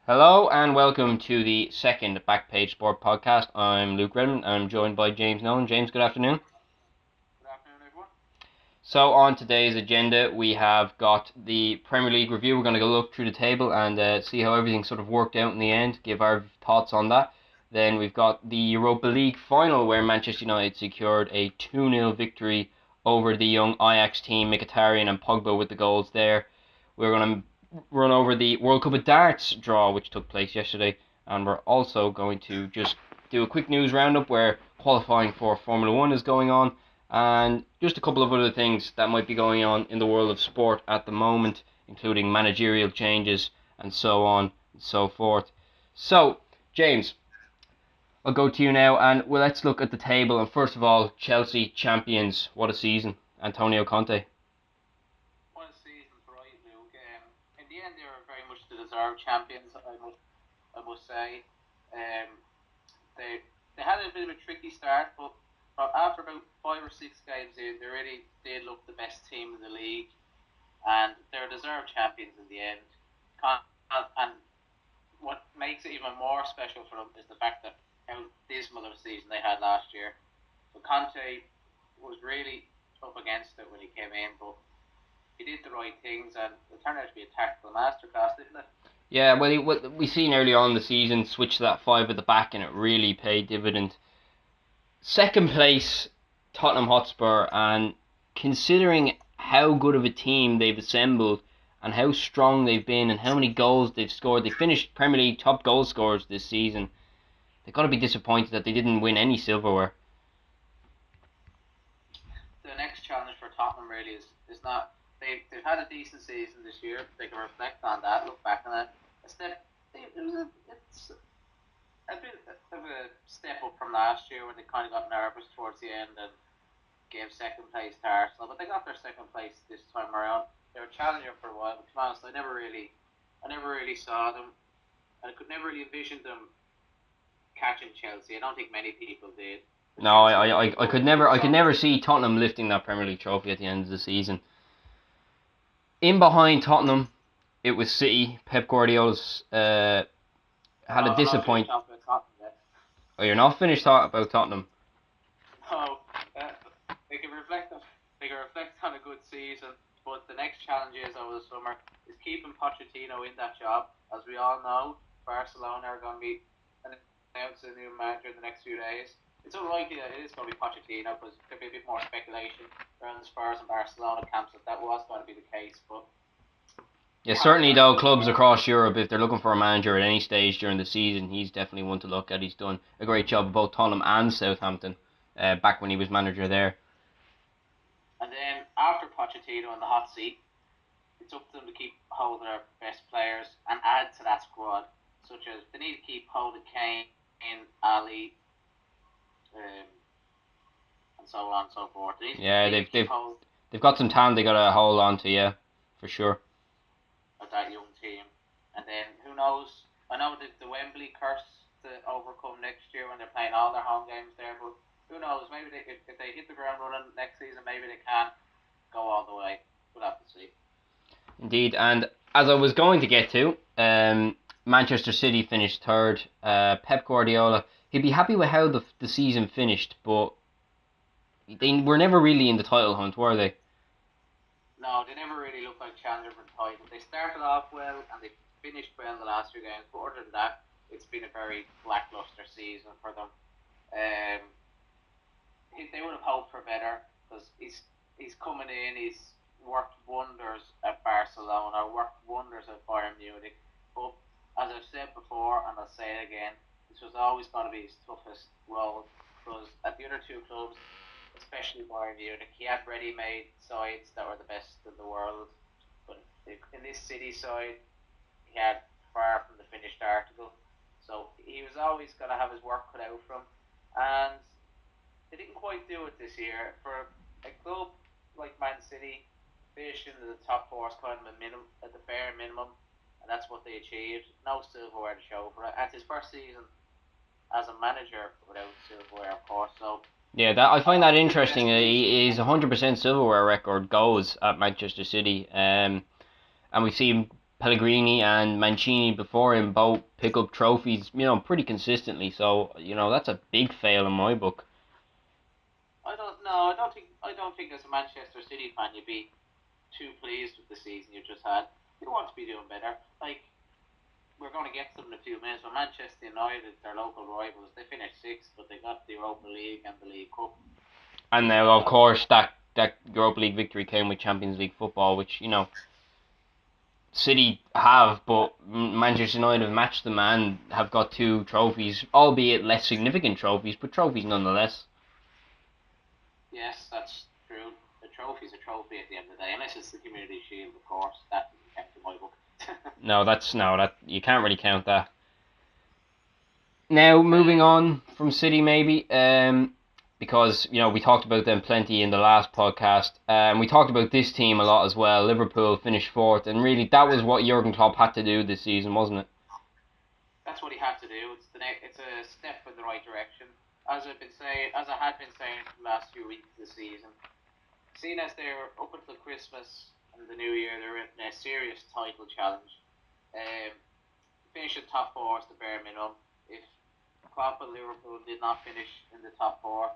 Hello and welcome to the second Backpage Sport podcast. I'm Luke Redmond. I'm joined by James Nolan. James, good afternoon. Good afternoon, everyone. So on today's agenda, we have got the Premier League review. We're going to go look through the table and see how everything sort of worked out in the end, give our thoughts on that. Then we've got the Europa League final where Manchester United secured a 2-0 victory over the young Ajax team, Mkhitaryan and Pogba with the goals there. We're going to run over the World Cup of Darts draw which took place yesterday, and we're also going to just do a quick news roundup where qualifying for Formula 1 is going on and just a couple of other things that might be going on in the world of sport at the moment, including managerial changes and so on and so forth. So, James, I'll go to you now and let's look at the table. And first of all, Chelsea champions. What a season. Antonio Conte. What a season for right, Luke. In the end, they were very much the deserved champions. I must say. Um, they had a bit of a tricky start, but after about 5 or 6 games in, they really did look the best team in the league, and they're deserved champions in the end. And what makes it even more special for them is the fact that how dismal of a season they had last year. So Conte was really up against it when he came in, but he did the right things, and it turned out to be a tactical masterclass, didn't it? Yeah, well, we seen early on in the season switch to that five at the back, and it really paid dividend. Second place, Tottenham Hotspur, and considering how good of a team they've assembled and how strong they've been and how many goals they've scored, they finished Premier League top goal scorers this season. They've got to be disappointed that they didn't win any silverware. The next challenge for Tottenham really is not they've had a decent season this year. They can reflect on that, look back on it. A step it's a bit of a step up from last year when they kind of got nervous towards the end and gave second place to Arsenal, but they got their second place this time around. They were challenging for a while, but to be honest, I never really saw them. I could never really envision them catching Chelsea. I don't think many people did. But No, Chelsea were really good. I could never see Tottenham lifting that Premier League trophy at the end of the season. In behind Tottenham, it was City. Pep Guardiola's had a I'm not finished disappoint. talking about Tottenham yet. Oh, you're not finished talking about Tottenham. No, they can reflect on a good season, but the next challenge is over the summer is keeping Pochettino in that job. As we all know, Barcelona are going to be announcing a new manager in the next few days. It's unlikely that it is going to be Pochettino because there could be a bit more speculation around the Spurs and Barcelona camps that was going to be the case. But Yeah, certainly though, clubs across Europe, if they're looking for a manager at any stage during the season, he's definitely one to look at. He's done a great job of both Tottenham and Southampton back when he was manager there. and then after Pochettino in the hot seat, it's up to them to keep hold of their best players and add to that squad, such as they need to keep hold of Kane, Ali, um, and so on and so forth. Yeah, They need to keep hold they've got some talent they got to hold on to. Yeah, for sure. of that young team. And then who knows? I know that the Wembley curse to overcome next year when they're playing all their home games there, but who knows? Maybe if they hit the ground running next season, maybe they can go all the way. We'll have to see. Indeed, and as I was going to get to, Manchester City finished third. Pep Guardiola, he'd be happy with how the season finished, but they were never really in the title hunt, were they? No, they never really looked like challenger for the title. They started off well and they finished well in the last few games, but other than that, it's been a very lackluster season for them. Um, they would have hoped for better because he's coming in. He's worked wonders at Barcelona, worked wonders at Bayern Munich. But as I've said before, and I'll say it again, this was always going to be his toughest role because at the other two clubs, especially Bayern Munich, he had ready-made sides that were the best in the world. But in this City side, he had far from the finished article. So he was always going to have his work cut out for him. And they didn't quite do it this year. For a club like Man City, finishing in the top four is kind of at the bare minimum, and that's what they achieved. No silverware to show for it. And it's his first season as a manager without silverware, of course. So Yeah, that I find that interesting. best. His 100% silverware record goes at Manchester City, and we've seen Pellegrini and Mancini before him both pick up trophies, pretty consistently. So, that's a big fail in my book. I don't know. I don't think as a Manchester City fan you'd be too pleased with the season you just had. You want to be doing better. Like, we're going to get to them in a few minutes. But Manchester United, their local rivals, they finished sixth, but they got the Europa League and the League Cup. And now, of course, that Europa League victory came with Champions League football, which, City have, but Manchester United have matched them and have got two trophies, albeit less significant trophies, but trophies nonetheless. Yes, that's true. The trophy's a trophy at the end of the day, unless it's the Community Shield, of course. That doesn't count in my book. That you can't really count that. Now moving on from City, maybe, because we talked about them plenty in the last podcast, and we talked about this team a lot as well. Liverpool finished fourth, and really that was what Jurgen Klopp had to do this season, wasn't it? That's what he had to do. It's a step in the right direction. As I had been saying for the last few weeks of the season, seeing as they're up until Christmas and the New Year, they're in a serious title challenge. Finishing top four is the bare minimum. If Klopp and Liverpool did not finish in the top four,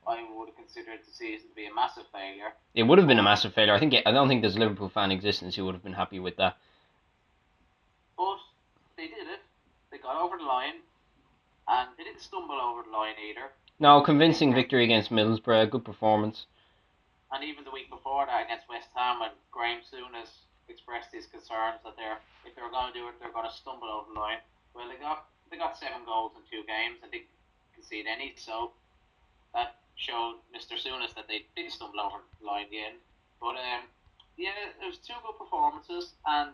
I would have considered the season to be a massive failure. It would have been a massive failure. I don't think there's a Liverpool fan in existence who would have been happy with that. But they did it. They got over the line, and they didn't stumble over the line either. No, convincing victory against Middlesbrough. Good performance. And even the week before that against West Ham, when Graham Souness expressed his concerns that if they were going to do it, they're going to stumble over the line. Well, they got 7 goals in 2 games and didn't concede any, so that showed Mr. Souness that they didn't stumble over the line again. But yeah, it was 2 good performances, and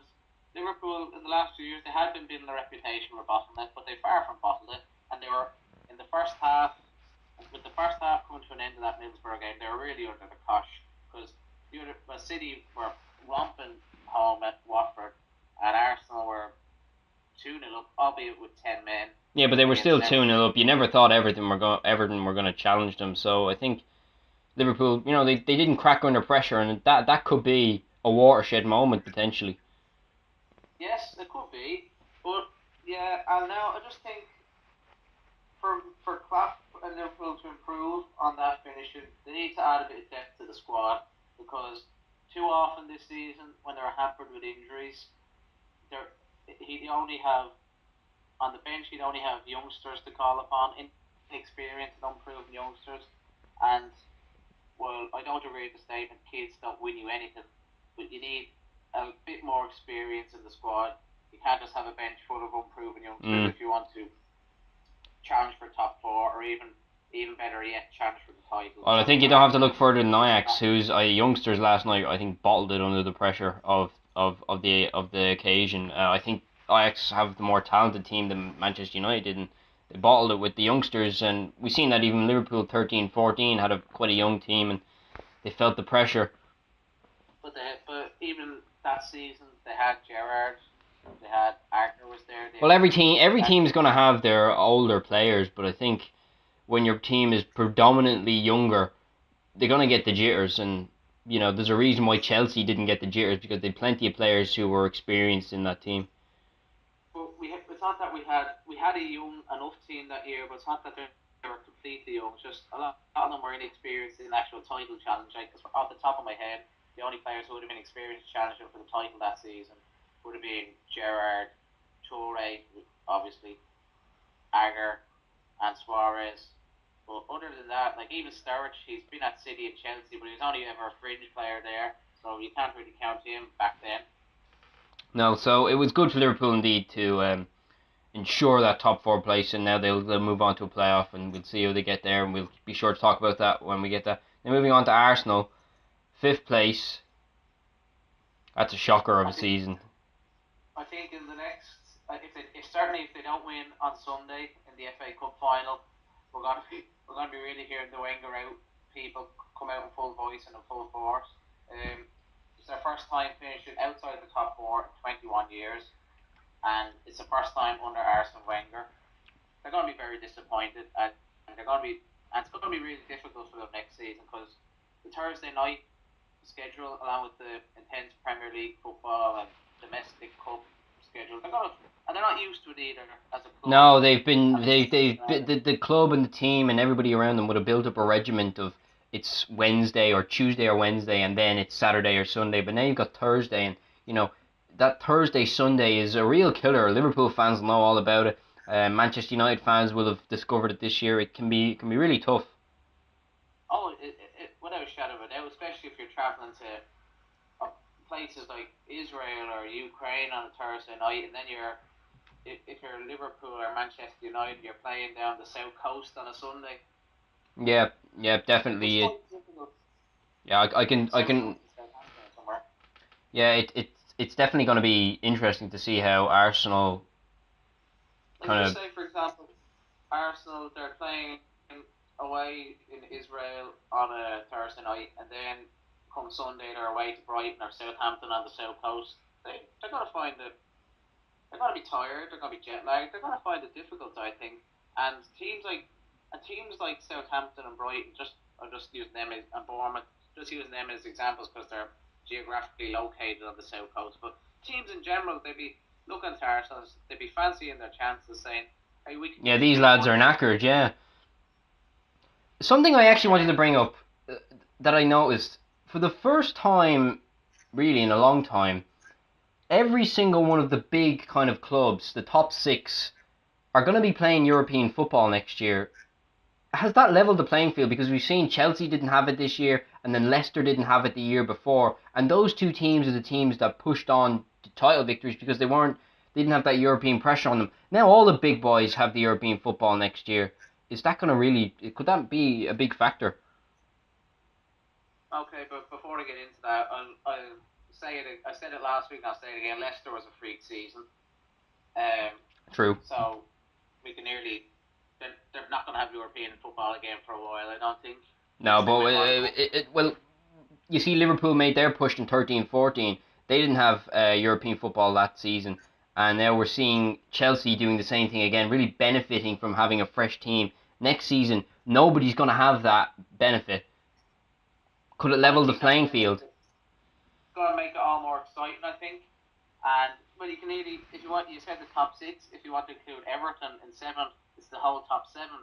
Liverpool in the last few years they had been building a reputation for bottling it, but they far from bottled it, and they were in the first half. With the first half coming to an end of that Middlesbrough game, they were really under the cosh because City were romping home at Watford, and Arsenal were 2-0 up, albeit with 10 men. Yeah, but they were still 2-0 up. You never thought Everton were going to challenge them. So I think Liverpool, they didn't crack under pressure, and that could be a watershed moment potentially. Yes, it could be, but yeah, and now I just think for Klopp and Liverpool to improve on that finishing, they need to add a bit of depth to the squad because too often this season when they're hampered with injuries, he'd only have on the bench he'd only have youngsters to call upon, inexperienced and unproven youngsters, and well, I don't agree with the statement kids don't win you anything, but you need a bit more experience in the squad. You can't just have a bench full of unproven youngsters if you want to challenge for top 4 or even better yet challenge for the title. Well, I think you don't have to look further than Ajax, whose youngsters last night I think bottled it under the pressure of the occasion. I think Ajax have the more talented team than Manchester United did, and they bottled it with the youngsters, and we've seen that even Liverpool 13-14 had quite a young team and they felt the pressure. But even that season they had Gerrard, they had Agner was there. Well, every team's going to have their older players, but I think when your team is predominantly younger, they're going to get the jitters, and there's a reason why Chelsea didn't get the jitters because they had plenty of players who were experienced in that team. But it's not that we had a young enough team that year, but it's not that they were completely young. It's just a lot of them were inexperienced in actual title challenge. Because off the top of my head, the only players who would have been experienced challenging for the title that season would have been Gerrard, Toure, obviously, Agger, and Suarez. But other than that, like even Sturridge, he's been at City and Chelsea, but he was only ever a fringe player there, so you can't really count him back then. No, so it was good for Liverpool indeed to ensure that top 4 place, and now they'll move on to a playoff, and we'll see how they get there, and we'll be sure to talk about that when we get there. Now moving on to Arsenal, 5th place. That's a shocker of a season. I think in the next, if they don't win on Sunday in the FA Cup final, we're going to be really hearing the Wenger out people come out in full voice and in full force. It's their first time finishing outside the top 4 in 21 years, and it's the first time under Arsene Wenger. They're going to be very disappointed, and it's going to be really difficult for them next season because the Thursday night schedule, along with the intense Premier League football and domestic cup schedule. And they're not used to it either as a club. No, they've been At least the club and the team and everybody around them would have built up a regiment of it's Wednesday or Tuesday or Wednesday and then it's Saturday or Sunday. But now you've got Thursday and that Thursday Sunday is a real killer. Liverpool fans know all about it. Manchester United fans will have discovered it this year. It can be really tough. Oh, without a shadow of a doubt, especially if you're traveling to places like Israel or Ukraine on a Thursday night, and then if you're Liverpool or Manchester United, you're playing down the south coast on a Sunday. Yeah, yeah, It's definitely. quite difficult. Yeah, I South can. coast of Southampton somewhere. Yeah, it's definitely going to be interesting to see how Arsenal Like kind just of. say for example, Arsenal they're playing away in Israel on a Thursday night, and then come Sunday they're away to Brighton or Southampton on the south coast. They're gonna find it. They're gonna be tired. They're gonna be jet lagged. They're gonna find it difficult, I think. And teams like Southampton and Brighton, I'm just using them as and Bournemouth, just using them as examples because they're geographically located on the south coast. But teams in general, they'd be looking to Arsenal, they'd be fancying their chances, saying, "Hey, we can Yeah, get these three lads are points here." knackered. Yeah, something I actually wanted to bring up that I noticed for the first time, really in a long time, every single one of the big kind of clubs, the top six, are going to be playing European football next year. Has that leveled the playing field? Because we've seen Chelsea didn't have it this year, and then Leicester didn't have it the year before, and those two teams are the teams that pushed on to title victories because they didn't have that European pressure on them. Now all the big boys have the European football next year. Is that going to really? Could that be a big factor? Okay, but before I get into that, I'll say it. I said it last week. I'll say it again. Leicester was a freak season. Um, True. so we can nearly. They're not going to have European football again for a while. I don't think, No, unless they but win World Cup. well, you see, Liverpool made their push in 13-14. They didn't have European football that season, and now we're seeing Chelsea doing the same thing again, really benefiting from having a fresh team. Next season, nobody's going to have that benefit. Could it Well, I level the think that's playing going to make field? it going to make it all more exciting. I think. And well, you can really, if you want, you said the top six. If you want to include Everton in seventh, it's the whole top seven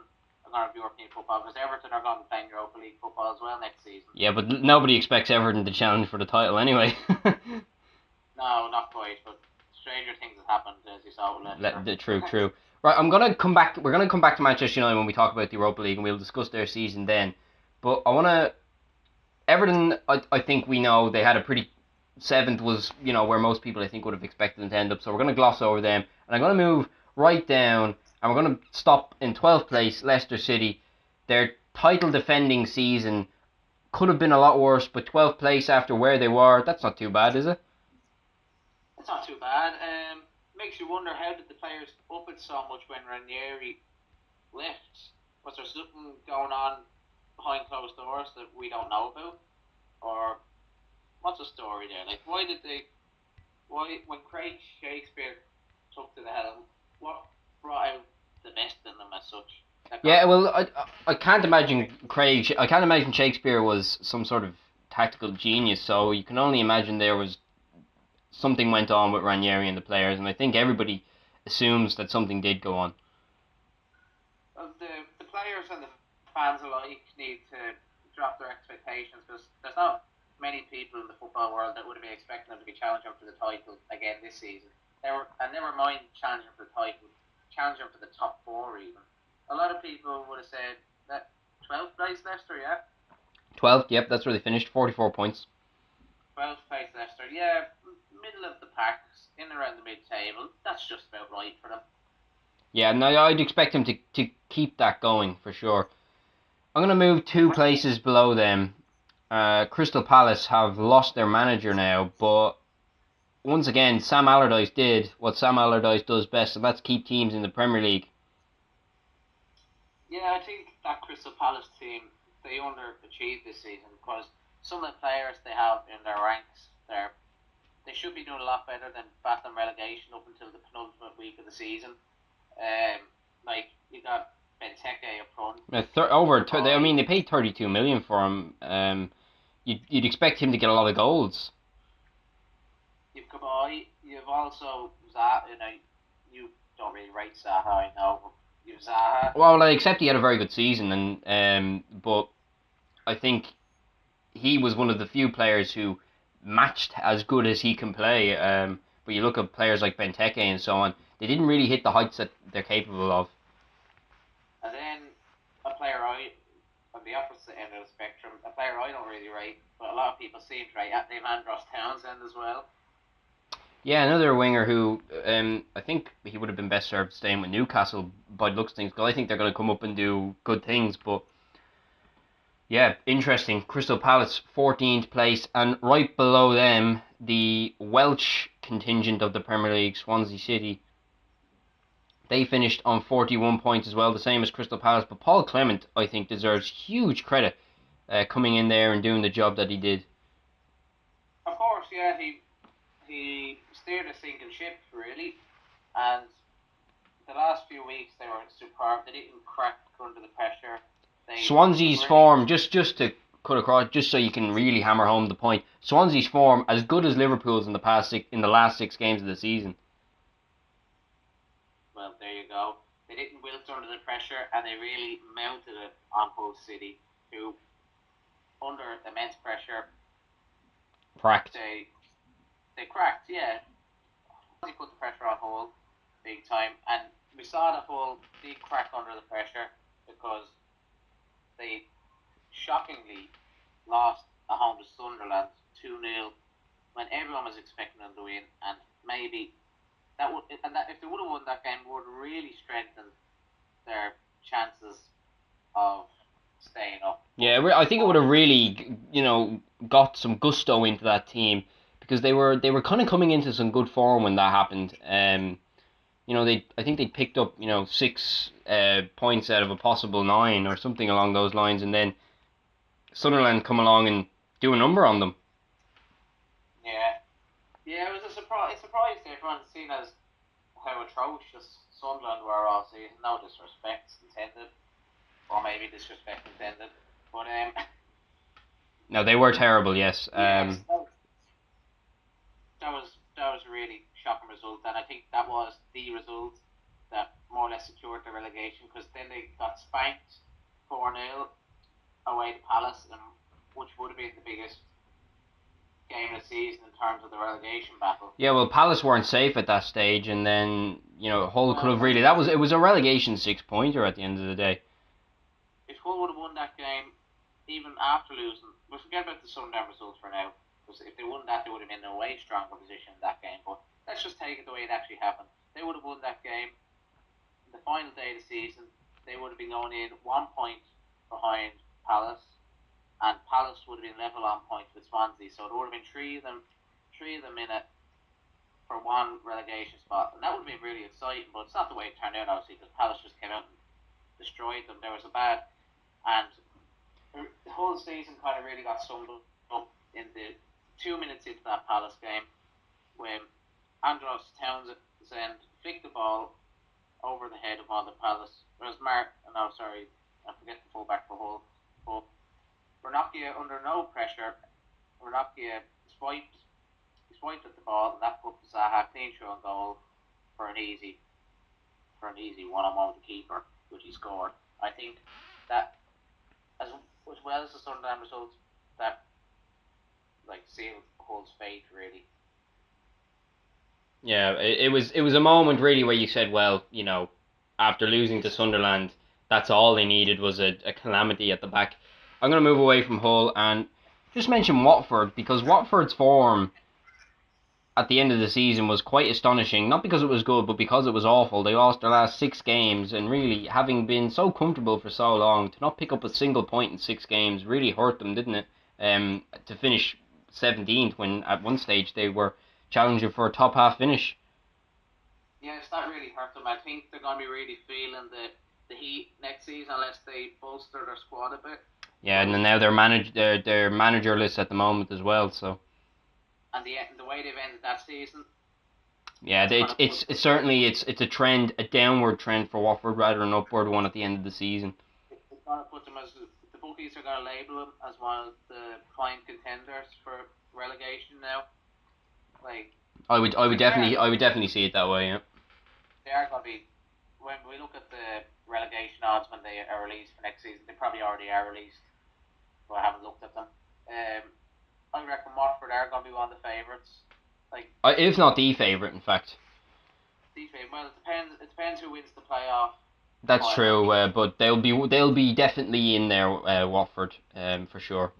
are going to have European football because Everton are going to be playing Europa League football as well next season. Yeah, but nobody expects Everton to challenge for the title anyway. No, not quite, but stranger things have happened as you saw with Leicester. True, true. Right, I'm gonna come back. We're gonna come back to Manchester United when we talk about the Europa League, and we'll discuss their season then. But I wanna Everton. I think we know they had a pretty seventh was where most people I think would have expected them to end up. So we're gonna gloss over them, and I'm gonna move right down, and we're gonna stop in 12th place, Leicester City. Their title defending season could have been a lot worse, but 12th place after where they were, that's not too bad, is it? It's not too bad. Makes you wonder how did the players up it so much when Ranieri left? Was there something going on behind closed doors that we don't know about, or what's the story there? Like, why did they? Why when Craig Shakespeare took to the helm, what brought out the best in them as such? Yeah, well, I can't imagine Craig. I can't imagine Shakespeare was some sort of tactical genius. So you can only imagine there was something went on with Ranieri and the players, and I think everybody assumes that something did go on. The players and the fans alike need to drop their expectations because there's not many people in the football world that would have been expecting them to be challenging for the title again this season. And never mind challenging for the title, challenging for the top four even. A lot of people would have said that 12th place Leicester, yeah. 12th, yep, that's where they finished, 44 points. 12th place Leicester, yeah, middle of the pack, in around the mid-table. That's just about right for them. Yeah, no, I'd expect him to keep that going for sure. I'm going to move two places below them. Crystal Palace have lost their manager now, but once again, Sam Allardyce did what Sam Allardyce does best, and that's keep teams in the Premier League. Yeah, I think that Crystal Palace team, they underachieved this season because some of the players they have in their ranks, they should be doing a lot better than battling relegation up until the penultimate week of the season. Like you got Benteke up front. They paid 32 million for him. You'd expect him to get a lot of goals. You've Kabay, you've also Zaha. You know, you don't really rate Zaha, I know. But you've Zaha. Well, I accept he had a very good season, and but I think he was one of the few players who matched as good as he can play. But you look at players like Benteke and so on; they didn't really hit the heights that they're capable of. And then a player on the opposite end of the spectrum, a player I don't really rate, but a lot of people seem to rate at Dave Andros Townsend as well. Yeah, another winger who I think he would have been best served staying with Newcastle by the looks of things, because I think they're going to come up and do good things. But yeah, interesting. Crystal Palace 14th place, and right below them, the Welsh contingent of the Premier League, Swansea City. They finished on 41 points as well, the same as Crystal Palace. But Paul Clement, I think, deserves huge credit coming in there and doing the job that he did. Of course, yeah, he steered a sinking ship really, and the last few weeks they were superb. They didn't crack under the pressure. They Swansea's really, form, just to cut across, just so you can really hammer home the point. Swansea's form as good as Liverpool's in the last 6 games of the season. well, there you go. They didn't wilt under the pressure, and they really mounted it on Hull City, who, under immense pressure, Cracked. they cracked. Yeah, they put the pressure on Hull big time, and we saw the Hull big crack under the pressure because they shockingly lost at home to Sunderland 2-0 when everyone was expecting them to win, and maybe that if they would have won that game, would have really strengthened their chances of staying up. Yeah, I think it would have really, got some gusto into that team, because they were kind of coming into some good form when that happened. I think they picked up 6 points out of a possible 9 or something along those lines, and then Sunderland come along and do a number on them. Yeah, yeah, it was a surprise. Surprise to everyone, seeing as how atrocious Sunderland were all season. No disrespect intended, or maybe disrespect intended, but No, they were terrible, yes. yes, that was a really shocking result, and I think that was the result that more or less secured the relegation, because then they got spanked 4-0 away to Palace, and which would have been the biggest game of the season in terms of the relegation battle. Yeah, well, Palace weren't safe at that stage, and then Hull could have Well, really. It was a relegation 6 pointer at the end of the day. if Hull would have won that game, even after losing, we'll forget about the Sunderland results for now, because if they won that, they would have been in a way stronger position in that game. But let's just take it the way it actually happened. They would have won that game the final day of the season. They would have been going in 1 point behind Palace, and Palace would have been level on points with Swansea. So there would have been three of them in it for one relegation spot, and that would have been really exciting. But it's not the way it turned out, obviously, because Palace just came out and destroyed them. There was a bad, and the whole season kind of really got summed up in the 2 minutes into that Palace game when Andros Townsend flicked the ball over the head of one of the Palace. Whereas I forget the fullback for Hull. But Ranocchia, under no pressure, Ranocchia swiped at the ball, and that put Zaha clean through on goal for an easy one-on-one with the keeper, which he scored. I think that as well as the Sunderland results, that sealed Hull's fate really. Yeah, it was a moment really where you said, well, after losing to Sunderland, that's all they needed was a calamity at the back. I'm going to move away from Hull and just mention Watford, because Watford's form at the end of the season was quite astonishing. Not because it was good, but because it was awful. They lost their last 6 games, and really, having been so comfortable for so long, to not pick up a single point in 6 games really hurt them, didn't it? To finish 17th when at one stage they were challenging for a top half finish. Yes, that really hurt them. I think they're going to be really feeling the heat next season unless they bolster their squad a bit. Yeah, and then now they're managerless at the moment as well. So And the way they've ended that season, yeah, it's certainly it's a trend, a downward trend for Watford rather than an upward one at the end of the season. it's going to put them as the bookies are going to label them as one of the prime contenders for relegation now. Like I would definitely see it that way. Yeah. They are going to be, when we look at the relegation odds when they are released for next season, they probably already are released, but I haven't looked at them. I reckon Watford are going to be one of the favourites. Like, If not the favourite, in fact. well, it depends. It depends who wins the playoff That's final. true, but they'll be definitely in there, Watford, for sure.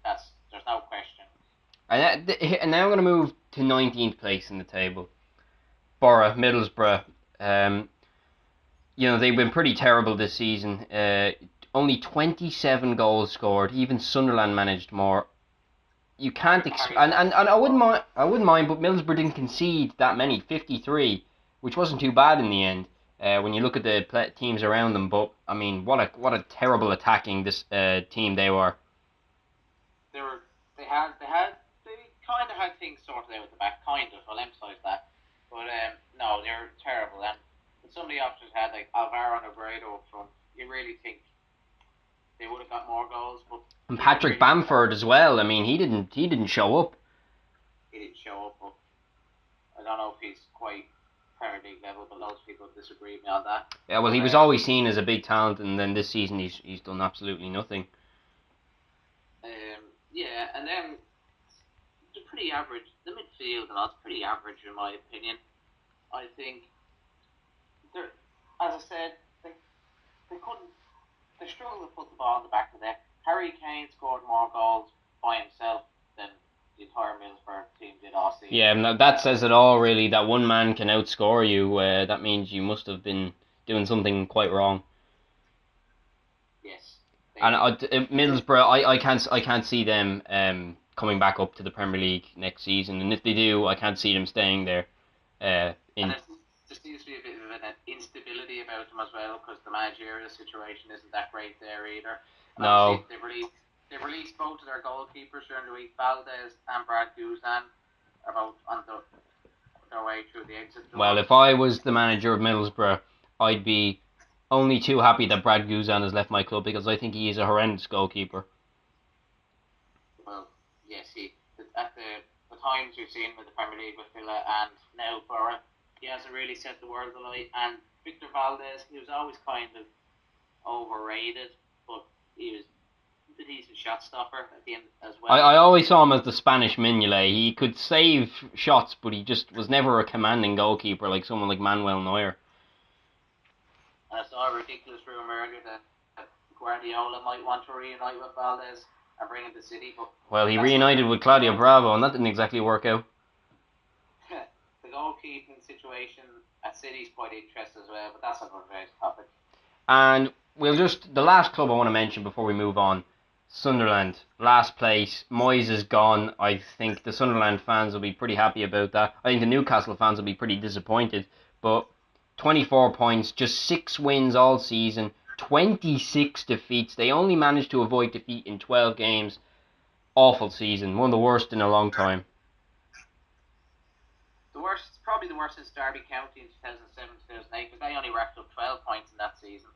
There's no question. And now I'm going to move to 19th place in the table. Borough, Middlesbrough. Um, they've been pretty terrible this season. Only 27 goals scored. Even Sunderland managed more. You can't and I wouldn't mind, but Middlesbrough didn't concede that many, 53, which wasn't too bad in the end. When you look at the teams around them, but I mean, what a terrible attacking this team they were. They kind of had things sorted out at the back, kind of. I'll emphasise that. But no, they're terrible. And some of the options had like Alvaro and Obredo up front. You really think they would have got more goals, but And Patrick Bamford as well. I mean, he didn't show up. He didn't show up, but I don't know if he's quite Premier League level, but lots of people disagree with me on that. Yeah, well, he was always seen as a big talent, and then this season he's done absolutely nothing. Yeah, and then they're pretty average. The midfield and that's pretty average in my opinion. I think they're, as I said, they couldn't. They struggled to put the ball in the back of the net. Harry Kane scored more goals by himself than the entire Middlesbrough team did all season. Yeah, that says it all, really. That one man can outscore you. That means you must have been doing something quite wrong. Yes. And Middlesbrough, I can't see them coming back up to the Premier League next season. And if they do, I can't see them staying there. And there seems to be a bit of an instability about them as well, because the managerial situation isn't that great there either. And no. They've released both of their goalkeepers during the week. Valdez and Brad Guzan are both on their way through the exit door. Well, if I was the manager of Middlesbrough, I'd be only too happy that Brad Guzan has left my club, because I think he is a horrendous goalkeeper. Well, yes, at the times we've seen with the Premier League with Villa and now Borough, he hasn't really set the world alight. And Victor Valdez, he was always kind of overrated, but he was a decent shot stopper at the end as well. I always saw him as the Spanish Mignolet. He could save shots, but he just was never a commanding goalkeeper like someone like Manuel Neuer. And I saw a ridiculous rumour earlier that Guardiola might want to reunite with Valdez and bring him to City. But well, he reunited with Claudio Bravo, and that didn't exactly work out. The goalkeeping situation at City is quite interesting as well, but that's another topic. And the last club I want to mention before we move on, Sunderland, last place. Moyes is gone. I think the Sunderland fans will be pretty happy about that. I think the Newcastle fans will be pretty disappointed, but 24 points, just 6 wins all season, 26 defeats. They only managed to avoid defeat in 12 games. Awful season, one of the worst in a long time. Probably the worst since Derby County in 2007-2008, because they only racked up 12 points in that season.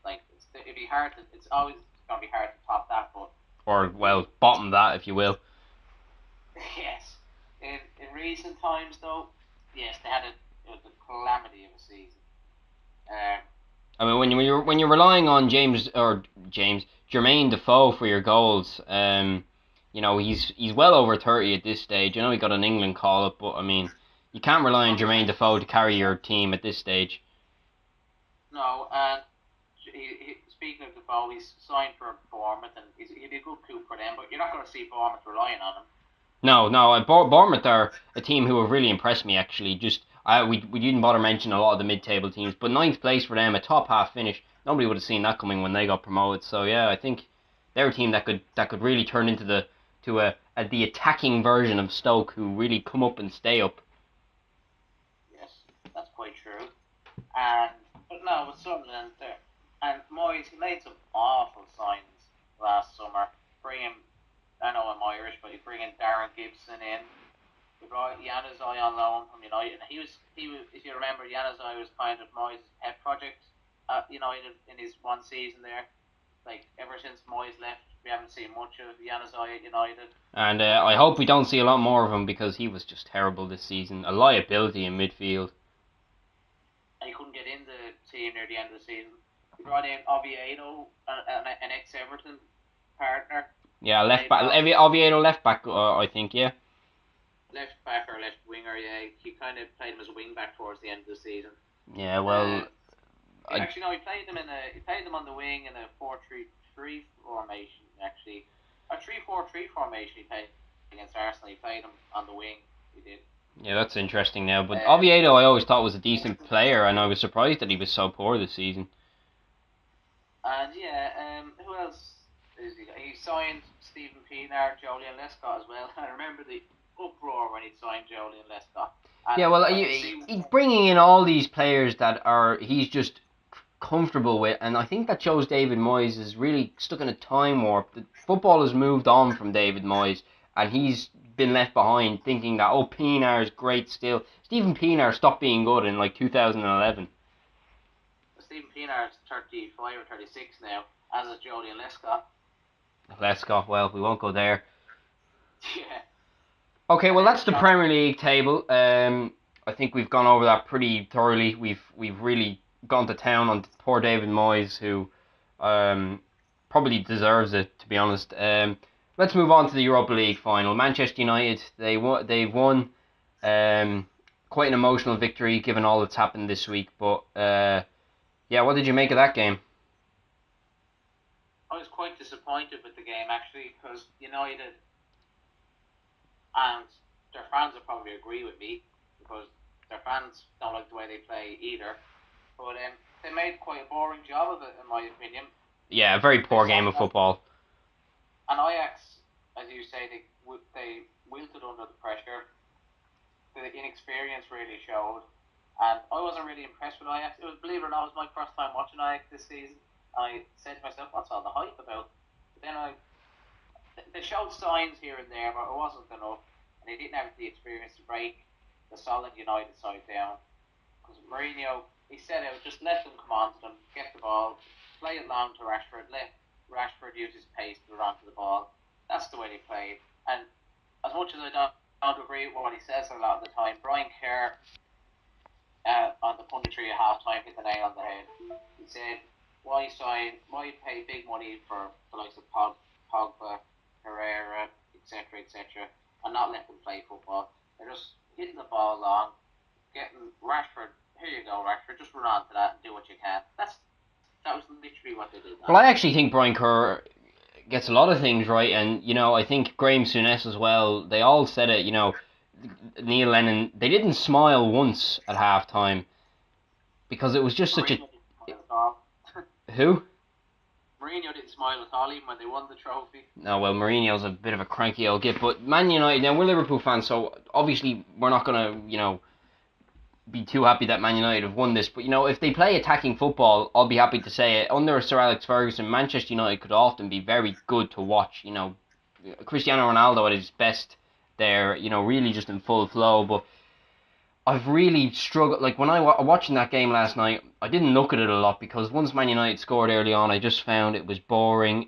Like, it'd be hard to, it's always going to be hard to top that, but... Or, well, bottom that, if you will. Yes. In recent times, though, yes, it was a calamity of a season. I mean, when you're relying on Jermaine Defoe for your goals, he's well over 30 at this stage. I know he got an England call up, but I mean, you can't rely on Jermaine Defoe to carry your team at this stage. No, and speaking of Defoe, he's signed for Bournemouth, and he'd be a good coup for them, but you're not going to see Bournemouth relying on him. No, Bournemouth are a team who have really impressed me, actually. We didn't bother mentioning a lot of the mid-table teams, but 9th place for them, a top half finish. Nobody would have seen that coming when they got promoted. So yeah, I think they're a team that could really turn into the attacking version of Stoke, who really come up and stay up. Yes, that's quite true. But no, with Sunderland there, and Moyes, he made some awful signs last summer. I know I'm Irish, but you bring in Darren Gibson in. You brought Januzaj on loan from United. He was, if you remember, Januzaj was kind of Moyes' pet project at United in his one season there. like ever since Moyes left, we haven't seen much of Januzaj at United. And I hope we don't see a lot more of him because he was just terrible this season. A liability in midfield. And he couldn't get in the team near the end of the season. He brought in Oviedo, an ex-Everton partner. Yeah, left back. Oviedo left back, I think, yeah. Left back or left winger, yeah. He kind of played him as a wing back towards the end of the season. Yeah, well... Actually, no, he played them on the wing in a 4-3-3 formation, actually. A 3-4-3 formation he played against Arsenal. He played him on the wing, he did. Yeah, that's interesting now. But Oviedo I always thought was a decent player, and I was surprised that he was so poor this season. And yeah, who else is he? He signed Stephen Pienaar, Joleon Lescott as well. I remember the uproar when he signed Joleon Lescott. Yeah, well, he's bringing in all these players that he's just comfortable with, and I think that shows David Moyes is really stuck in a time warp. The football has moved on from David Moyes, and he's been left behind thinking that, oh, Pienaar is great still. Stephen Pienaar stopped being good in like 2011. Stephen Pienaar is 35 or 36 now, as is Joleon Lescott. Lescott, well, we won't go there. Yeah. Okay, well, that's the Premier League table. I think we've gone over that pretty thoroughly. We've really gone to town on poor David Moyes, who probably deserves it, to be honest. Let's move on to the Europa League final. Manchester United, they've won. Quite an emotional victory given all that's happened this week. But yeah, what did you make of that game? I was quite disappointed with the game, actually, because United and their fans will probably agree with me, because their fans don't like the way they play either. But they made quite a boring job of it, in my opinion. Yeah, a very poor game of football. And Ajax, as you say, they wilted under the pressure. The inexperience really showed. And I wasn't really impressed with Ajax. It was, believe it or not, it was my first time watching Ajax this season. I said to myself, what's all the hype about? But then they showed signs here and there, but it wasn't enough. And they didn't have the experience to break the solid United side down. Because Mourinho, he said it was just let them come on to them, get the ball, play it long to Rashford, let Rashford use his pace to run to the ball. That's the way they played. And as much as I don't agree with what he says a lot of the time, Brian Kerr on the punditry at half time hit the nail on the head. He said, why pay big money for the likes of Pogba, Herrera, etc., and not let them play football? They're just hitting the ball long, getting Rashford. Here you go, Rashford. Just run on to that and do what you can. That was literally what they did. Well, I actually think Brian Kerr gets a lot of things right, and I think Graham Souness as well. They all said it. Neil Lennon. They didn't smile once at halftime because it was just such a. Who? Mourinho didn't smile at all even when they won the trophy. No, well, Mourinho's a bit of a cranky old git, but Man United, now we're Liverpool fans, so obviously we're not going to, be too happy that Man United have won this, but, if they play attacking football, I'll be happy to say it. Under Sir Alex Ferguson, Manchester United could often be very good to watch, Cristiano Ronaldo at his best there, really just in full flow, but I've really struggled. Like when I watching that game last night, I didn't look at it a lot because once Man United scored early on, I just found it was boring.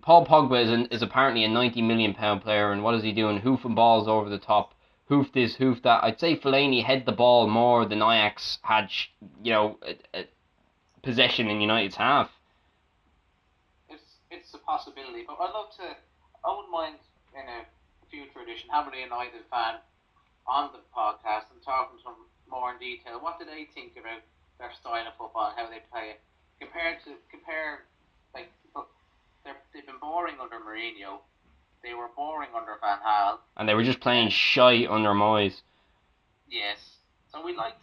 Paul Pogba is apparently a £90 million player, and what is he doing? Hoofing balls over the top, hoof this, hoof that. I'd say Fellaini had the ball more than Ajax had, possession in United's half. It's a possibility, but I wouldn't mind in a future edition having a United fan on the podcast and talking to them more in detail. What do they think about their style of football and how they play it? They've been boring under Mourinho. They were boring under Van Gaal. And they were just playing shy under Moyes. Yes. So I wouldn't mind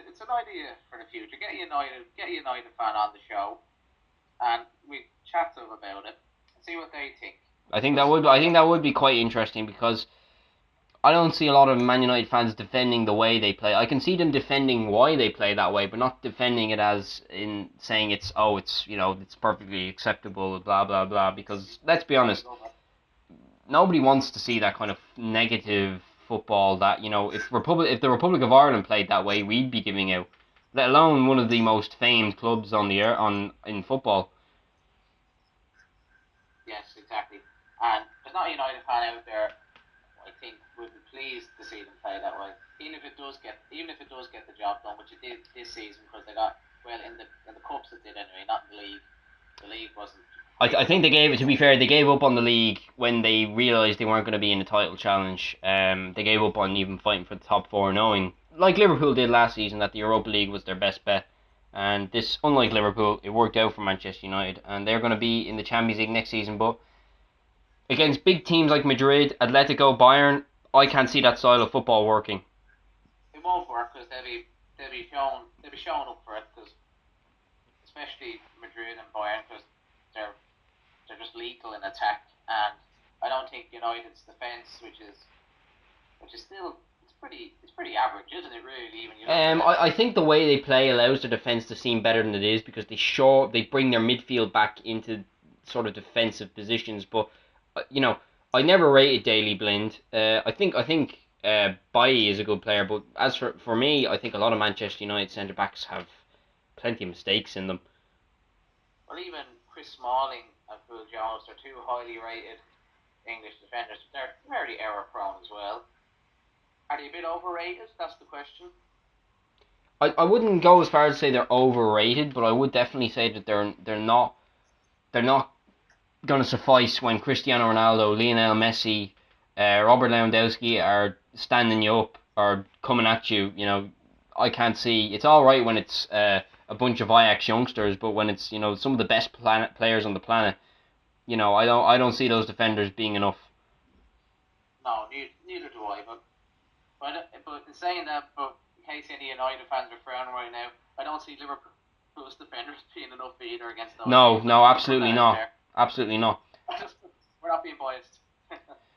it's an idea for the future. Get a United fan on the show and we chat to them about it and see what they think. I think that would be quite interesting because I don't see a lot of Man United fans defending the way they play. I can see them defending why they play that way, but not defending it as in saying it's perfectly acceptable, blah blah blah. Because let's be honest, nobody wants to see that kind of negative football. That if the Republic of Ireland played that way, we'd be giving out. let alone one of the most famed clubs on the air on in football. Yes, exactly. And there's not a United fan out there, I think, would be pleased to see them play that way. Even if it does get the job done, which it did this season, because they got well in the cups it did anyway, not in the league. The league wasn't I really think they gave it. looking To be fair, they gave up on the league when they realised they weren't going to be in the title challenge. They gave up on even fighting for the top four, knowing, like Liverpool did last season, that the Europa League was their best bet. And this, unlike Liverpool, it worked out for Manchester United, and they're going to be in the Champions League next season. But against big teams like Madrid, Atletico, Bayern, I can't see that style of football working. it won't work because they'll be showing up for it because especially Madrid and Bayern because they're they're just lethal in attack and I don't think United's defense which is still it's pretty average, isn't it? Really, even you look at it. I think the way they play allows their defense to seem better than it is because they bring their midfield back into sort of defensive positions. But you know, I never rated Daily Blind. I think Bailly is a good player, but as for me, I think a lot of Manchester United centre backs have plenty of mistakes in them. Well, even Chris Smalling and Phil Jones, they're two highly rated English defenders. They're very error prone as well. Are they a bit overrated? That's the question. I wouldn't go as far as to say they're overrated, but I would definitely say that they're not going to suffice when Cristiano Ronaldo, Lionel Messi, Robert Lewandowski are standing you up or coming at you. I can't see. It's all right when it's a bunch of Ajax youngsters, but when it's some of the best players on the planet, I don't see those defenders being enough. No, neither do I. But in saying that, but in case any United fans are frowning right now, I don't see Liverpool's defenders being enough either against those No, teams. I no, just want to put absolutely that out not, there. absolutely not. We're not being biased.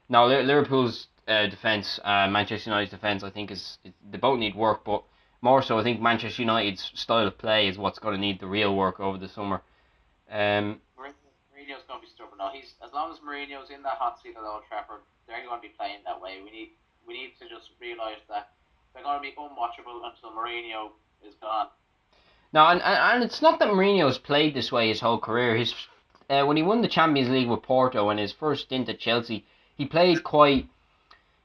No, Liverpool's defense, Manchester United's defense, I think they both need work, but more so, I think Manchester United's style of play is what's going to need the real work over the summer. Um, Mourinho's going to be stubborn. No, he's as long as Mourinho's in that hot seat at Old Trafford, they're going to be playing that way. We need to just realise that they're going to be unwatchable until Mourinho is gone. No, and it's not that Mourinho's played this way his whole career. When he won the Champions League with Porto and his first stint at Chelsea, he played quite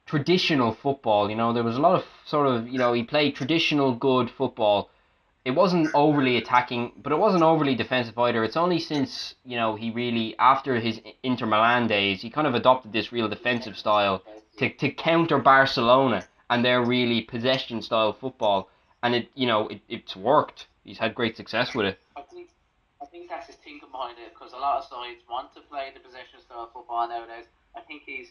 traditional football. There was a lot of sort of he played traditional good football. It wasn't overly attacking, but it wasn't overly defensive either. It's only since he really after his Inter Milan days he kind of adopted this real defensive style to counter Barcelona and their really possession style football, and it's worked. He's had great success with it. I think that's his thinking behind it because a lot of sides want to play the possession style football nowadays. I think he's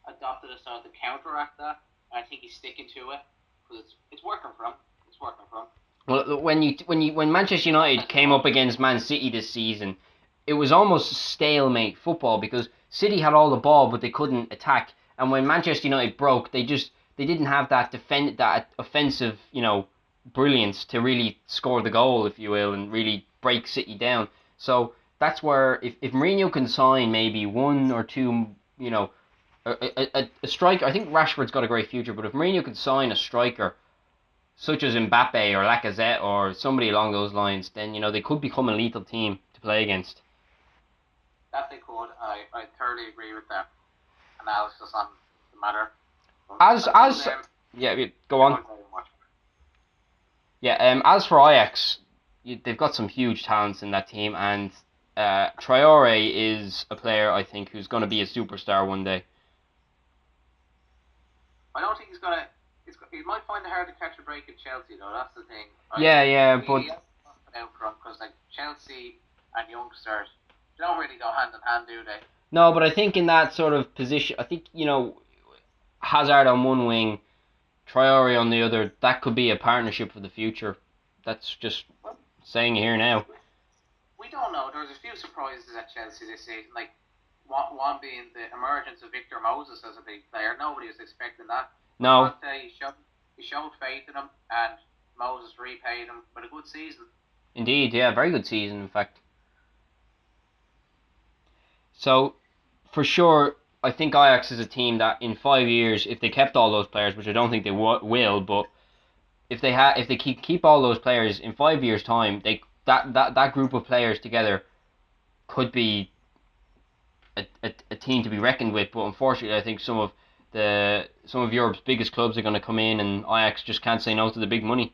adopted a style to counteract that. And I think he's sticking to it because it's working for him. It's working for him. Well, when Manchester United came up against Man City this season, it was almost stalemate football because City had all the ball but they couldn't attack. And when Manchester United broke, they didn't have that offensive brilliance to really score the goal, if you will, and really break City down. So that's where if Mourinho can sign maybe one or two, a striker. I think Rashford's got a great future, but if Mourinho could sign a striker such as Mbappe or Lacazette or somebody along those lines, then they could become a lethal team to play against. That they could. I thoroughly agree with that analysis on the matter. As yeah, go on. Yeah, as for Ajax, they've got some huge talents in that team, and Traore is a player I think who's going to be a superstar one day. I don't think he's gonna. He might find it hard to catch a break at Chelsea, though. That's the thing. Yeah, but Because like Chelsea and youngsters, they don't really go hand in hand, do they? no, but I think in that sort of position, I think Hazard on one wing, Traore on the other. That could be a partnership for the future. That's just Well, saying here now. we don't know. There's a few surprises at Chelsea this season. Like one being the emergence of Victor Moses as a big player. Nobody was expecting that. No, He showed faith in him, and Moses repaid him with a good season. indeed, yeah, very good season in fact. So for sure, I think Ajax is a team that in 5 years, if they kept all those players, which I don't think they will, but if they keep all those players in 5 years' time, that group of players together could be a team to be reckoned with. But unfortunately, I think some of Europe's biggest clubs are going to come in, and Ajax just can't say no to the big money.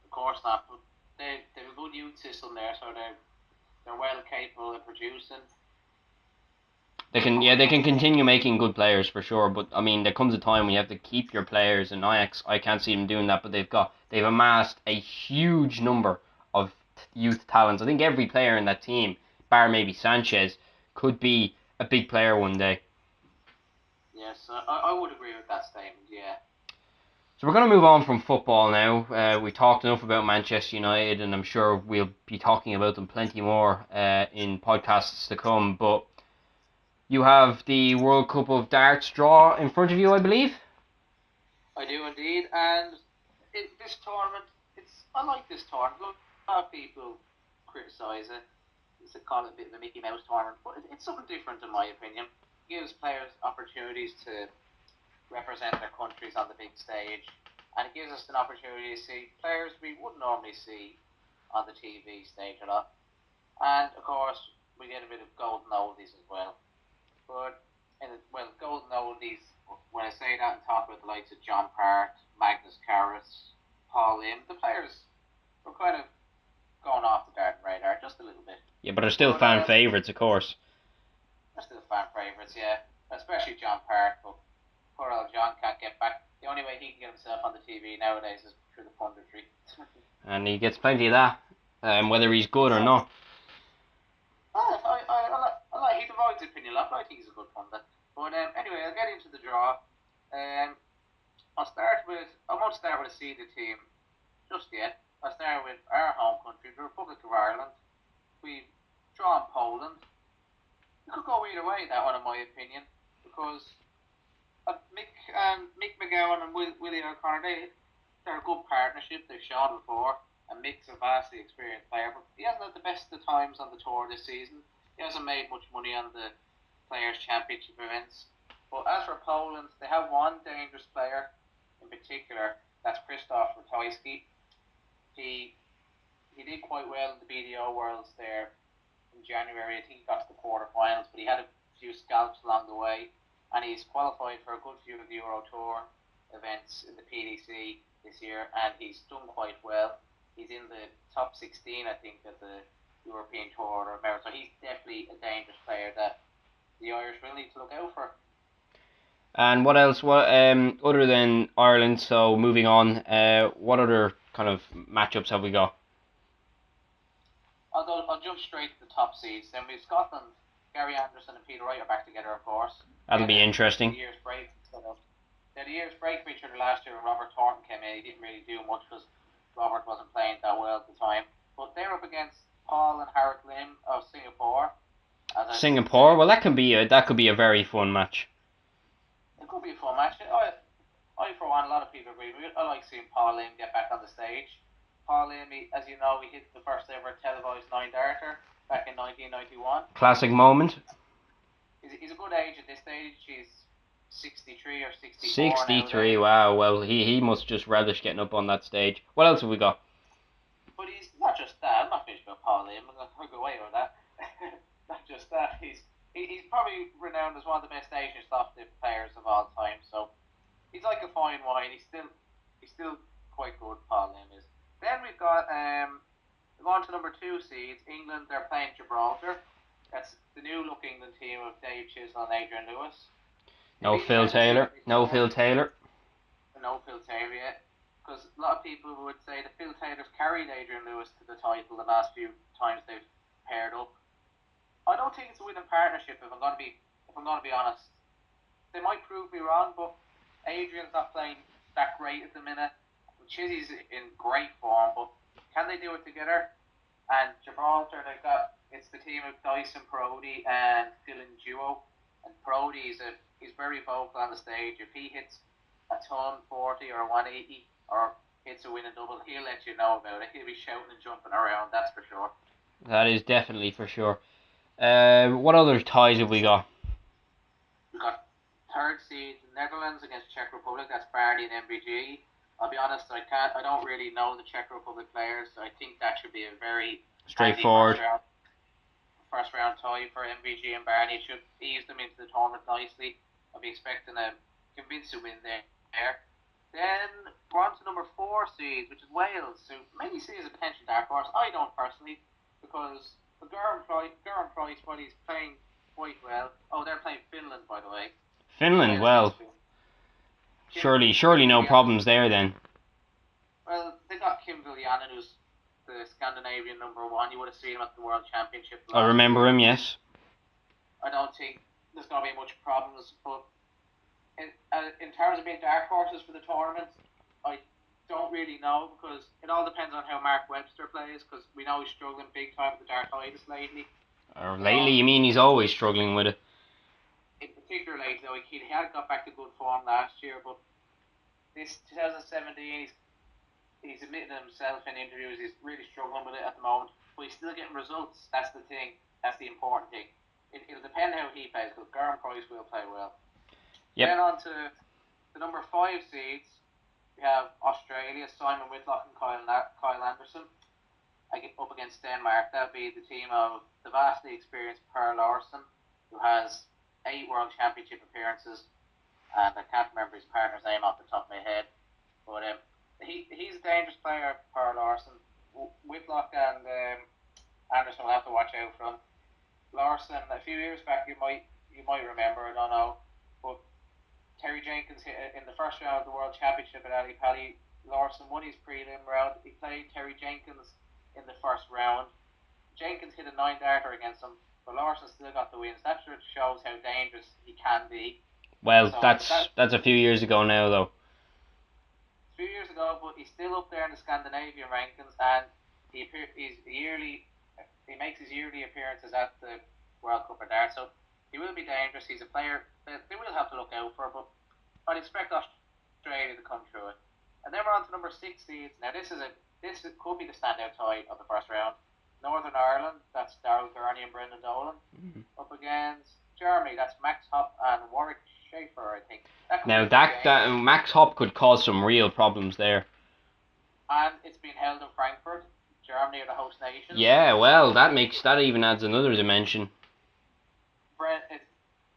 Of course not, but they have a good youth system there, so they're well capable of producing. They can continue making good players for sure, but I mean there comes a time when you have to keep your players. And Ajax, I can't see them doing that, but they've amassed a huge number of youth talents. I think every player in that team, bar maybe Sanchez, could be a big player one day. Yes, I would agree with that statement. Yeah. So we're going to move on from football now. We talked enough about Manchester United, and I'm sure we'll be talking about them plenty more in podcasts to come. But you have the World Cup of Darts draw in front of you, I believe. I do indeed, and this tournament, I like this tournament. A lot of people criticise it. It's call it a bit of a Mickey Mouse tournament, but it's something different in my opinion. It gives players opportunities to represent their countries on the big stage, and it gives us an opportunity to see players we wouldn't normally see on the TV stage a lot. And of course, we get a bit of golden oldies as well. But golden oldies. When I say that and talk about the likes of John Part, Magnus Carus, Paul Lim, the players were kind of going off the garden radar just a little bit. Yeah, but they're still fan favourites, of course. They're still fan favourites, yeah. Especially John Part, but poor old John can't get back. The only way he can get himself on the TV nowadays is through the punditry. And he gets plenty of that, whether he's good or not. I like he divides opinion. I think he's a good pundit. But anyway, I'll get into the draw. I won't start with a seeded team just yet. I'll start with our home country, the Republic of Ireland. We've drawn Poland. It could go either way, that one in my opinion, because Mick McGowan and Willie O'Connor, they're a good partnership. They've shown before. And Mick's a vastly experienced player, but he hasn't had the best of times on the tour this season. He hasn't made much money on the Players' Championship events. But as for Poland, they have one dangerous player in particular. That's Krzysztof Ratajski. He did quite well in the BDO Worlds there in January. I think he got to the quarterfinals, but he had a few scalps along the way, and he's qualified for a good few of the Euro Tour events in the PDC this year, and he's done quite well. He's in the top 16, I think, of the European Tour or America. So he's definitely a dangerous player that the Irish will need to look out for. And what else? What other than Ireland? So moving on, what other kind of matchups have we got? I'll jump straight to the top seeds. Then we've Scotland. Gary Anderson and Peter Wright are back together, of course. That'll be interesting. The year's break. The year's break featured last year when Robert Thornton came in. He didn't really do much because Robert wasn't playing that well at the time. But they're up against Paul and Harold Lim of Singapore. Singapore? Well, that could be a very fun match. It could be a fun match. I for one, a lot of people agree with it. I like seeing Paul Lim get back on the stage. Paul Lim, as you know, he hit the first ever televised 9-darter back in 1991. Classic moment. He's a good age at this stage. He's 63 or 64. 63, wow. Well, he must just relish getting up on that stage. What else have we got? But he's not just that. I'm not finished about Paul Lim. I'll go away with that. Not just that. He's probably renowned as one of the best Asian softstick players of all time. So he's like a fine wine. He's still quite good. Paul Lim is. Then we've got we're on to number 2 seeds. England. They're playing Gibraltar. That's the new look England team of Dave Chisnell and Adrian Lewis. No Phil Taylor. No Phil Taylor. No Phil Taylor yet. Because a lot of people would say that Phil Taylor's carried Adrian Lewis to the title the last few times they've paired up. I don't think it's a winning partnership if I'm going to be honest. They might prove me wrong, but Adrian's not playing that great at the minute. Chizzy's in great form, but can they do it together? And Gibraltar, it's the team of Dyson Parodi and Dylan Duo. And Parodi he's very vocal on the stage. If he hits a ton 40 or 180 or hits a win and double, he'll let you know about it. He'll be shouting and jumping around, that's for sure. That is definitely for sure. What other ties have we got? We've got 3rd seed Netherlands against Czech Republic. That's Bardi and MBG. I'll be honest, I don't really know the Czech Republic players, so I think that should be a very handy Straightforward. first round tie for MVG and Barney. It should ease them into the tournament nicely. I'll be expecting a convincing win there. Then we're on to number 4 seed, which is Wales, who many see as a potential dark horse. I don't personally, because Gurren Price, while he's playing quite well. Oh, they're playing Finland, by the way. Finland, Wales against well, Finland. surely no problems there then. Well, they got Kim Viljanen, who's the Scandinavian #1. You would have seen him at the World Championship I last remember year. him, yes. I don't think there's going to be much problems, but in terms of being dark horses for the tournament, I don't really know, because it all depends on how Mark Webster plays, because we know he's struggling big time with the dartitis lately. Or lately, you mean he's always struggling with it? In particular, lately, though, he had got back to good form last year, but this 2017, he's admitted himself in interviews he's really struggling with it at the moment, but he's still getting results. That's the thing. That's the important thing. It'll depend how he plays, because Garen Price will play well. Yep. Then on to the number 5 seeds, we have Australia, Simon Whitlock and Kyle Anderson. I get up against Denmark. That'll be the team of the vastly experienced Per Larsen, who has 8 World Championship appearances, and I can't remember his partner's name off the top of my head, but he's a dangerous player, Per Larsen. Whitlock and Anderson will have to watch out for him. Larsen, a few years back, you might remember, I don't know, but Terry Jenkins hit in the first round of the World Championship at Ali Pali. Larsen won his prelim round. He played Terry Jenkins in the first round. Jenkins hit a 9-darter against him, but Larsen still got the wins. That sort of shows how dangerous he can be. Well, so that's a few years ago now, though. A few years ago, but he's still up there in the Scandinavian rankings, and he makes his yearly appearances at the World Cup of Darts. So he will be dangerous. He's a player that they will have to look out for, but I'd expect Australia to come through it. And then we're on to number 6 seeds. Now this could be the standout tie of the first round. Northern Ireland, that's Darryl Gurney and Brendan Dolan, up against Germany, that's Max Hopp and Warwick Schaefer, I think. That Max Hopp could cause some real problems there. And it's been held in Frankfurt. Germany are the host nation. Yeah, well, that even adds another dimension.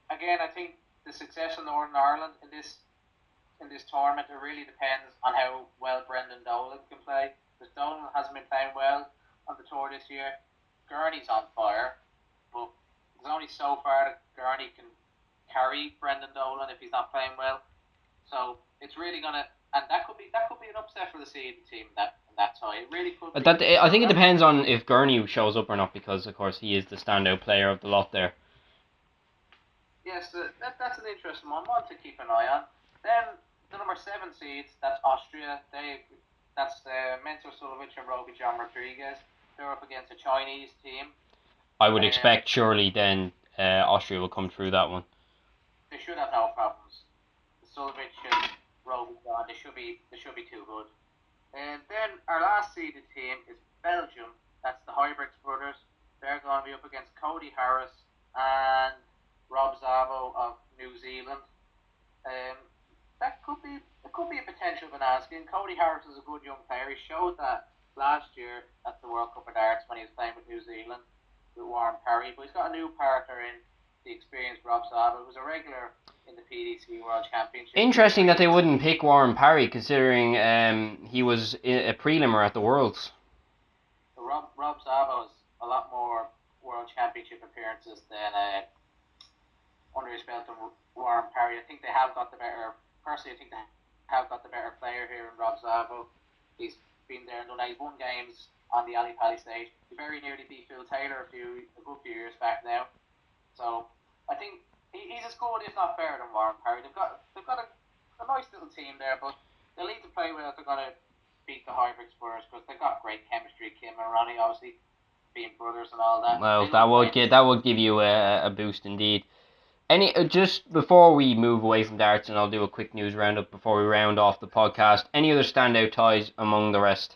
Again, I think the success of Northern Ireland in this tournament, it really depends on how well Brendan Dolan can play. Because Dolan hasn't been playing well on the tour this year. Gurney's on fire, but there's only so far that Gurney can carry Brendan Dolan if he's not playing well. So it's really gonna, and that could be an upset for the seeding team that tie. It really could. I think it depends on if Gurney shows up or not, because of course he is the standout player of the lot there. Yes, that's an interesting one to keep an eye on. Then the number 7 seeds, that's Austria. That's Mentor Sulovic and Roby John Rodriguez. They're up against a Chinese team. I would expect surely then Austria will come through that one. They should have no problems. Sulovic and Roby John, they should be too good. And then our last seeded team is Belgium. That's the Hybrids brothers. They're going to be up against Cody Harris and Rob Zabo of New Zealand. That could be a potential banana skin. Cody Harris is a good young player. He showed that last year at the World Cup of Darts when he was playing with New Zealand with Warren Parry. But he's got a new partner in the experienced Rob Zabo, who was a regular in the PDC World Championship. Interesting that they wouldn't pick Warren Parry, considering he was a prelimer at the Worlds. Rob Zabo has a lot more World Championship appearances than under his belt than Warren Parry. I think they have got the better. Personally, I think they have got the better player here in Rob Zabo. He's been there and done 81 games on the Ali Pali stage. He very nearly beat Phil Taylor a good few years back now. So I think he's as good, if not better, than Warren Parry. They've got a nice little team there, but they'll need to play well if they're going to beat the Hybrid Spurs, because they've got great chemistry. Kim and Ronnie, obviously, being brothers and all that. Well, that would give you a boost indeed. Just before we move away from darts, and I'll do a quick news roundup before we round off the podcast. Any other standout ties among the rest?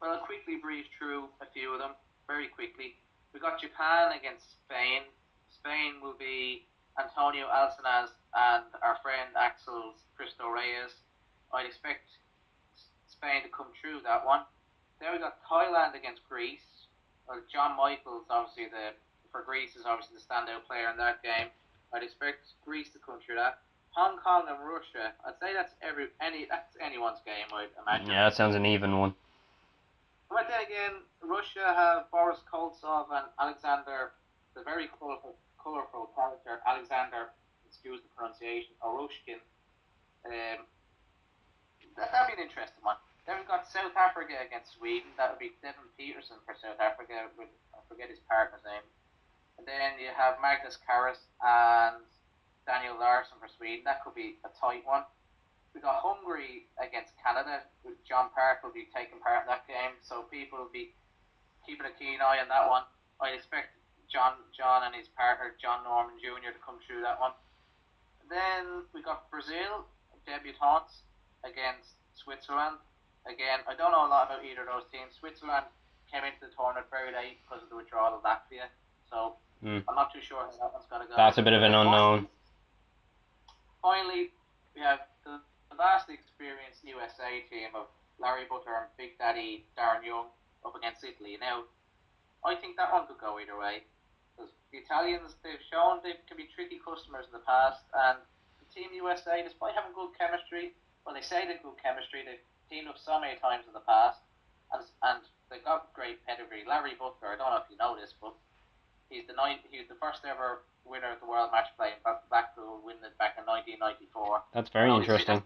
Well, I'll quickly breeze through a few of them very quickly. We got Japan against Spain. Spain will be Antonio Alcaraz and our friend Axel's Cristo Reyes. I'd expect Spain to come through that one. Then we got Thailand against Greece. Well, John Michaels, obviously for Greece, is obviously the standout player in that game. I'd expect Greece to come through that. Hong Kong and Russia. I'd say that's anyone's game, I'd imagine. Yeah, that sounds an even one. But then again, Russia have Boris Koltsov and Alexander, the very colourful character, Alexander, excuse the pronunciation, Oroshkin. That'd be an interesting one. Then we've got South Africa against Sweden. That would be Devin Peterson for South Africa. I forget his partner's name. And then you have Magnus Karras and Daniel Larsson for Sweden. That could be a tight one. We got Hungary against Canada. John Park will be taking part in that game, so people will be keeping a keen eye on that one. I expect John and his partner John Norman Jr. to come through that one. Then we got Brazil debutantes against Switzerland. Again, I don't know a lot about either of those teams. Switzerland came into the tournament very late because of the withdrawal of Latvia, so I'm not too sure how that one's going to go. That's a bit of an unknown. Finally, we have the vastly experienced USA team of Larry Butter and Big Daddy Darren Young up against Italy. Now, I think that one could go either way, because the Italians, they've shown they can be tricky customers in the past, and the Team USA, despite having good chemistry, well, they say they've good chemistry, they've teamed up so many times in the past, and they've got great pedigree. Larry Butler, I don't know if you know this, but he's the first ever winner of the World Match Play in Blackpool, winning it back in 1994. That's very interesting.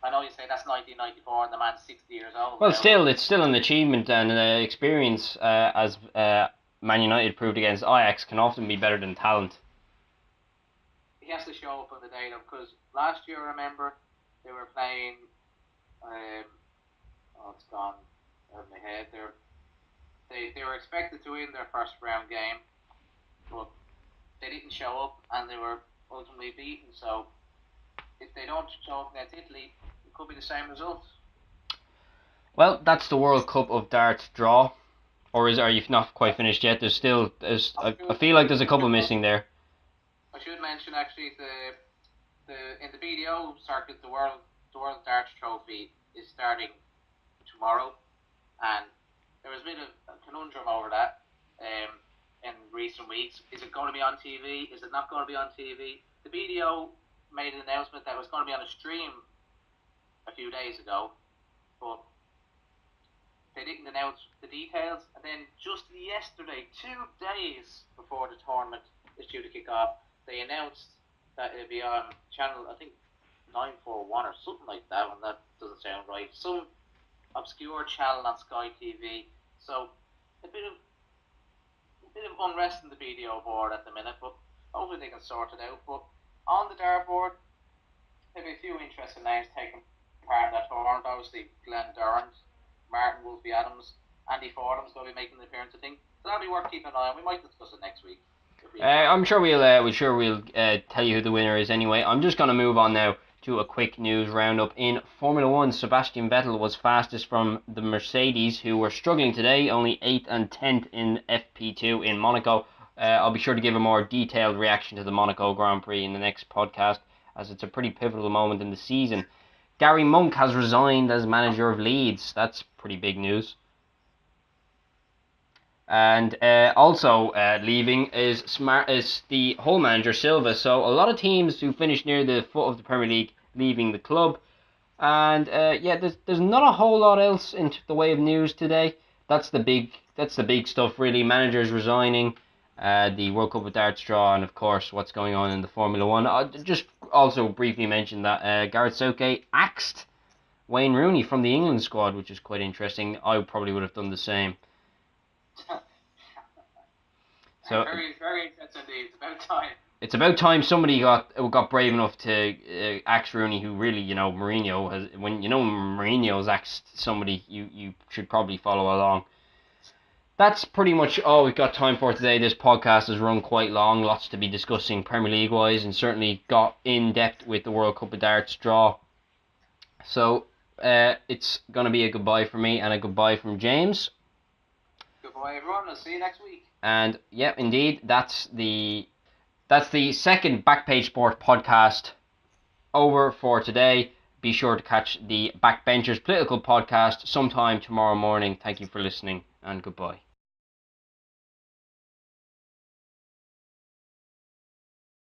I know you say that's 1994 and the man's 60 years old. Well, still, it's still an achievement, and experience, as Man United proved against Ajax, can often be better than talent. He has to show up on the day, though, because last year, I remember, they were playing, it's gone out of my head. They were expected to win their first round game, but they didn't show up, and they were ultimately beaten, so if they don't show up against Italy, it could be the same result. Well, that's the World Cup of Darts draw. Or are you not quite finished yet? I feel like there's a couple missing there. I should mention, actually, in the BDO circuit, the World Darts Trophy is starting tomorrow, and there was a bit of a conundrum over that in recent weeks. Is it going to be on TV? Is it not going to be on TV? The BDO made an announcement that it was going to be on a stream a few days ago, but they didn't announce the details. And then just yesterday, 2 days before the tournament is due to kick off, they announced that it'd be on channel, I think, 941 or something like that, and that doesn't sound right. Some obscure channel on Sky TV. So a bit of unrest in the BDO board at the minute, but hopefully they can sort it out. But on the dartboard, there'll be a few interesting names taking part in that tournament. Obviously, Glenn Durrant, Martin Wolfie Adams, Andy Fordham's going to be making an appearance, I think. So that'll be worth keeping an eye on. We might discuss it next week. I'm sure we'll tell you who the winner is anyway. I'm just going to move on now to a quick news roundup. In Formula 1, Sebastian Vettel was fastest from the Mercedes, who were struggling today, only 8th and 10th in FP2 in Monaco. I'll be sure to give a more detailed reaction to the Monaco Grand Prix in the next podcast, as it's a pretty pivotal moment in the season. Gary Monk has resigned as manager of Leeds. That's pretty big news. And also leaving is the Hull manager Silva. So a lot of teams who finished near the foot of the Premier League leaving the club. And there's not a whole lot else in the way of news today. That's the big stuff really. Managers resigning, the World Cup of Darts draw, and of course what's going on in the Formula 1. I'll just also briefly mention that Gareth Southgate axed Wayne Rooney from the England squad, which is quite interesting. I probably would have done the same. So very, very intense indeed. It's about time. It's about time somebody got brave enough to axe Rooney, who really, Mourinho has. When Mourinho's axed somebody, you should probably follow along. That's pretty much all we've got time for today. This podcast has run quite long, lots to be discussing Premier League wise, and certainly got in depth with the World Cup of Darts draw. So it's gonna be a goodbye from me and a goodbye from James. Goodbye, everyone. I'll see you next week. And yeah, indeed, that's the second Backpage Sport podcast over for today. be sure to catch the Backbenchers Political Podcast sometime tomorrow morning. Thank you for listening, and goodbye.